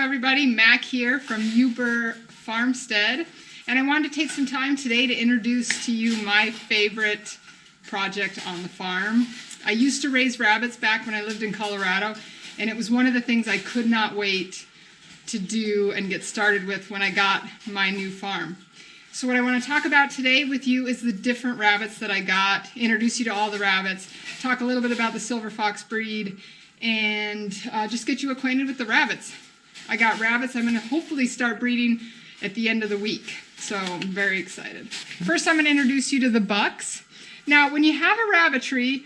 everybody, Mac here from Hola Farmstead, and I wanted to take some time today to introduce to you my favorite project on the farm. I used to raise rabbits back when I lived in Colorado, and it was one of the things I could not wait to do and get started with when I got my new farm. So what I want to talk about today with you is the different rabbits that I got, introduce you to all the rabbits, talk a little bit about the silver fox breed, and just get you acquainted with the rabbits. I got rabbits I'm going to hopefully start breeding at the end of the week, so I'm very excited. First I'm going to introduce you to the bucks. Now when you have a rabbitry,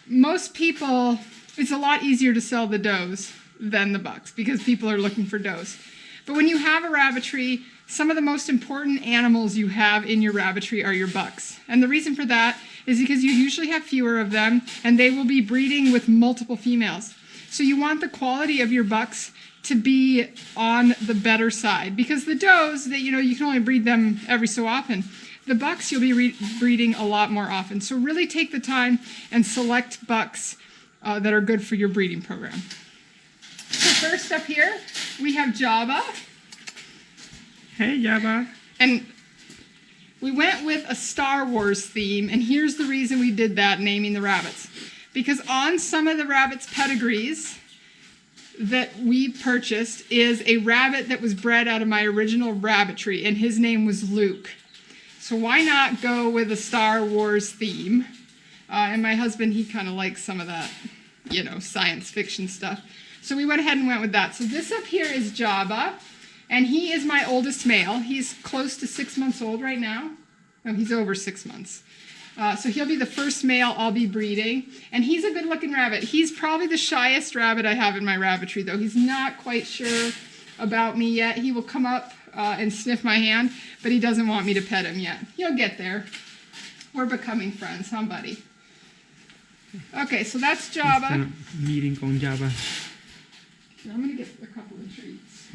most people, it's a lot easier to sell the does than the bucks because people are looking for does. But when you have a rabbitry, some of the most important animals you have in your rabbitry are your bucks. And the reason for that is because you usually have fewer of them and they will be breeding with multiple females. So you want the quality of your bucks to be on the better side because the does, that you can only breed them every so often. The bucks you'll be breeding a lot more often. So really take the time and select bucks that are good for your breeding program. So first up here, we have Jabba. Hey, Yoda. And we went with a Star Wars theme, and here's the reason we did that, naming the rabbits. Because on some of the rabbits' pedigrees that we purchased is a rabbit that was bred out of my original rabbitry, and his name was Luke. So why not go with a Star Wars theme? And my husband, he kind of likes some of that, science fiction stuff. So we went ahead and went with that. So this up here is Jabba. And he is my oldest male. He's close to 6 months old right now. No, he's over 6 months. So he'll be the first male I'll be breeding. And he's a good-looking rabbit. He's probably the shyest rabbit I have in my rabbitry, though. He's not quite sure about me yet. He will come up and sniff my hand, but he doesn't want me to pet him yet. He'll get there. We're becoming friends, huh, buddy? Okay, so that's Jabba. Meeting con Jabba. I'm going to get a couple of treats.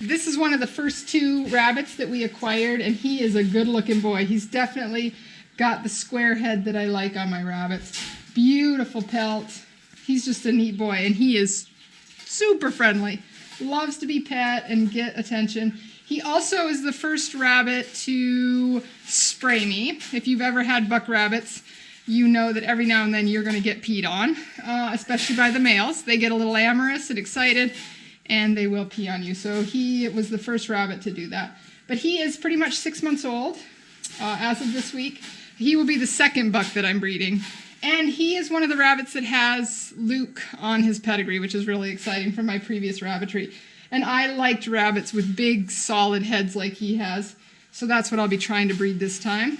This is one of the first two rabbits that we acquired, and he is a good-looking boy. He's definitely got the square head that I like on my rabbits. Beautiful pelt. He's just a neat boy, and he is super friendly. Loves to be pet and get attention. He also is the first rabbit to spray me. If you've ever had buck rabbits, you know that every now and then you're going to get peed on, especially by the males. They get a little amorous and excited, and they will pee on you. So he was the first rabbit to do that. But he is pretty much 6 months old as of this week. He will be the second buck that I'm breeding. And he is one of the rabbits that has Luke on his pedigree, which is really exciting from my previous rabbitry. And I liked rabbits with big, solid heads like he has. So that's what I'll be trying to breed this time.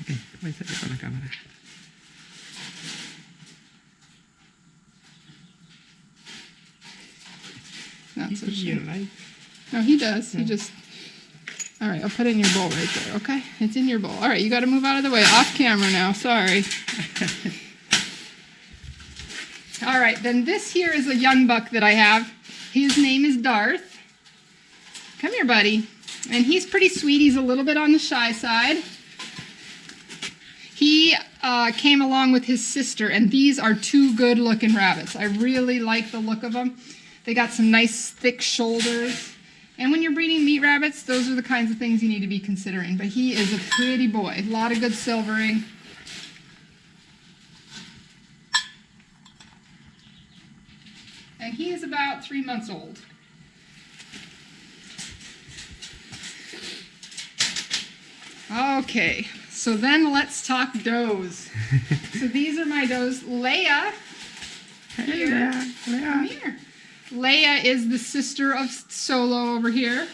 Okay, voy a hacerle con la cámara. Not so sure. No, he does. He just... All right, I'll put it in your bowl right there, okay? It's in your bowl. All right, you got to move out of the way. Off camera now. Sorry. All right, then this here is a young buck that I have. His name is Darth. Come here, buddy. And he's pretty sweet. He's a little bit on the shy side. He came along with his sister, and these are two good-looking rabbits. I really like the look of them. They got some nice thick shoulders. And when you're breeding meat rabbits, those are the kinds of things you need to be considering. But he is a pretty boy. A lot of good silvering. And he is about 3 months old. Okay, so then let's talk does. So these are my does. Leia. Hey there, Leia. Come here. Leia is the sister of Solo over here.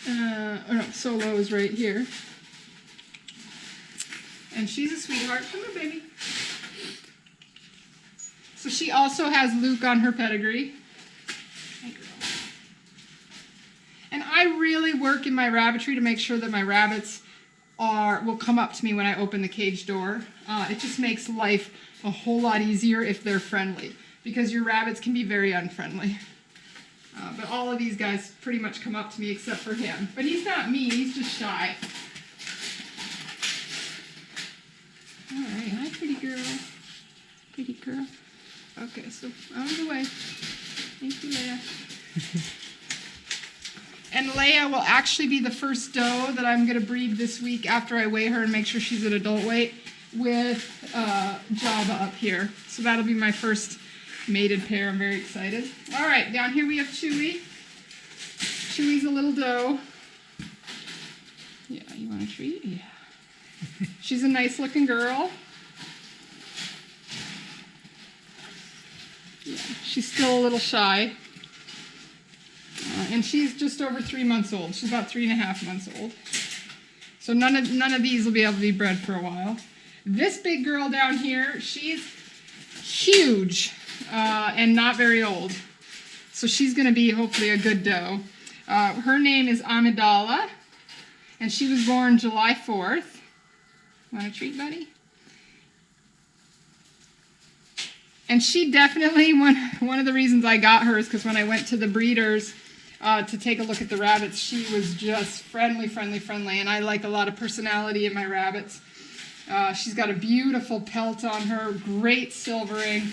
No, Solo is right here. And she's a sweetheart. Come here, baby. So she also has Luke on her pedigree. Hey, girl. And I really work in my rabbitry to make sure that my rabbits will come up to me when I open the cage door. It just makes life a whole lot easier if they're friendly, because your rabbits can be very unfriendly. But all of these guys pretty much come up to me except for him. But he's not mean, he's just shy. All right, hi pretty girl. Pretty girl. Okay, so out of the way. Thank you, Leia. And Leia will actually be the first doe that I'm going to breed this week after I weigh her and make sure she's at adult weight with Jabba up here. So that'll be my first mated pair. I'm very excited. All right, down here we have Chewy. Chewy's a little doe. Yeah, you want a treat? Yeah. She's a nice looking girl. Yeah, she's still a little shy. And she's just over 3 months old. She's about 3.5 months old. So none of these will be able to be bred for a while. This big girl down here, she's huge and not very old. So she's going to be hopefully a good doe. Her name is Amidala, and she was born July 4th. Want a treat, buddy? And she definitely, one of the reasons I got her is because when I went to the breeders to take a look at the rabbits, she was just friendly, and I like a lot of personality in my rabbits. She's got a beautiful pelt on her, great silvering,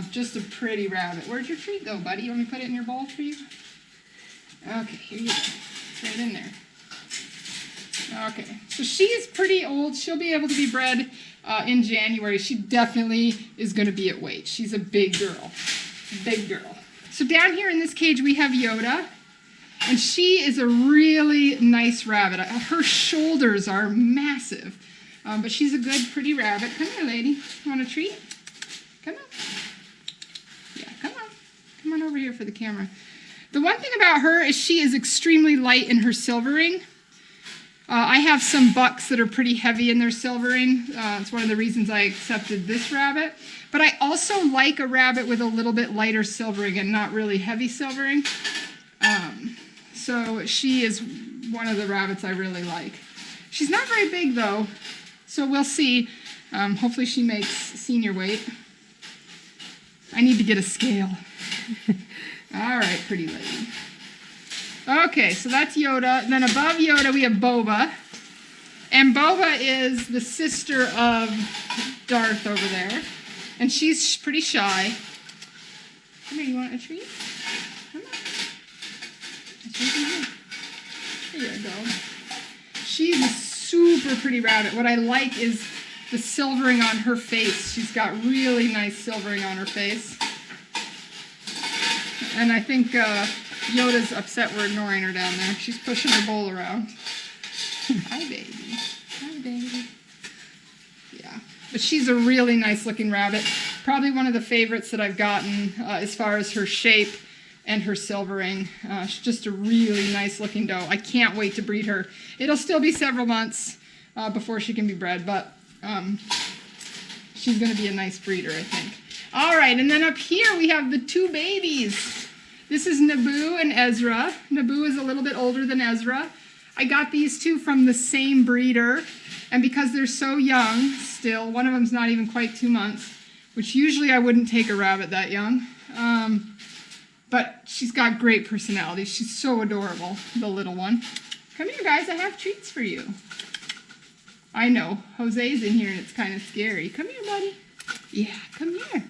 just a pretty rabbit. Where'd your treat go, buddy? You want me to put it in your bowl for you? Okay, here you go. It's right in there. Okay, so she's pretty old. She'll be able to be bred in January. She definitely is going to be at weight. She's a big girl. Big girl. So down here in this cage we have Yoda. And she is a really nice rabbit. Her shoulders are massive. But she's a good, pretty rabbit. Come here, lady. Want a treat? Come on. Yeah, come on. Come on over here for the camera. The one thing about her is she is extremely light in her silvering. I have some bucks that are pretty heavy in their silvering. It's one of the reasons I accepted this rabbit. But I also like a rabbit with a little bit lighter silvering and not really heavy silvering. So she is one of the rabbits I really like. She's not very big though, so we'll see. Hopefully she makes senior weight. I need to get a scale. All right, pretty lady. Okay, so that's Yoda. Then above Yoda we have Boba. And Boba is the sister of Darth over there. And she's pretty shy. Come here, you want a treat? Come on. There you go. She's a super pretty rabbit. What I like is the silvering on her face. She's got really nice silvering on her face. And I think Yoda's upset we're ignoring her down there. She's pushing her bowl around. Hi, baby. Hi, baby. Yeah. But she's a really nice looking rabbit. Probably one of the favorites that I've gotten as far as her shape and her silvering. She's just a really nice looking doe. I can't wait to breed her. It'll still be several months before she can be bred, but she's going to be a nice breeder, I think. All right, and then up here we have the two babies. This is Naboo and Ezra. Naboo is a little bit older than Ezra. I got these two from the same breeder, and because they're so young still, one of them's not even quite 2 months, which usually I wouldn't take a rabbit that young. But she's got great personality. She's so adorable, the little one. Come here, guys. I have treats for you. I know. Jose's in here, and it's kind of scary. Come here, buddy. Yeah, come here.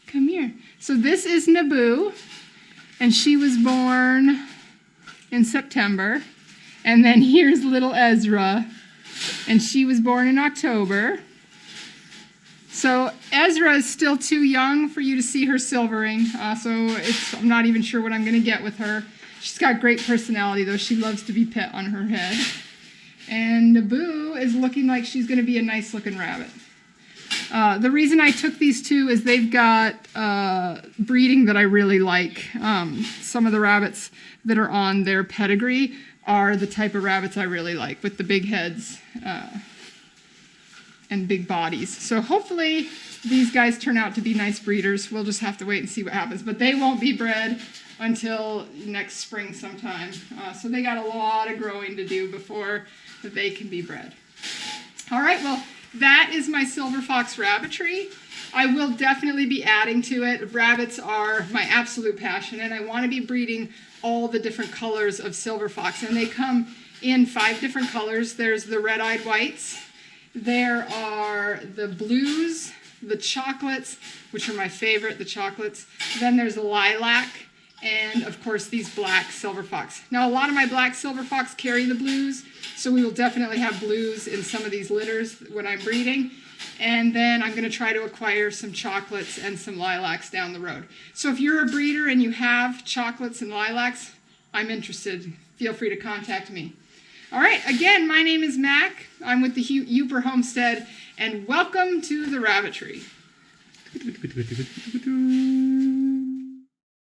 Come here. So this is Naboo, and she was born in September. And then here's little Ezra, and she was born in October. So Ezra is still too young for you to see her silvering, so I'm not even sure what I'm going to get with her. She's got great personality, though. She loves to be pet on her head. And Naboo is looking like she's going to be a nice-looking rabbit. The reason I took these two is they've got breeding that I really like. Some of the rabbits that are on their pedigree are the type of rabbits I really like, with the big heads and big bodies. So hopefully these guys turn out to be nice breeders. We'll just have to wait and see what happens. But they won't be bred until next spring sometime. So they got a lot of growing to do before they can be bred. All right, well, that is my silver fox rabbitry. I will definitely be adding to it. Rabbits are my absolute passion, and I want to be breeding all the different colors of silver fox. And they come in 5 different colors. There's the red-eyed whites. There are the blues, the chocolates, which are my favorite, the chocolates. Then there's the lilac, and of course these black silver fox. Now a lot of my black silver fox carry the blues, so we will definitely have blues in some of these litters when I'm breeding. And then I'm going to try to acquire some chocolates and some lilacs down the road. So if you're a breeder and you have chocolates and lilacs, I'm interested. Feel free to contact me. All right, again, my name is Mac. I'm with the Uper Homestead, and welcome to the rabbitry.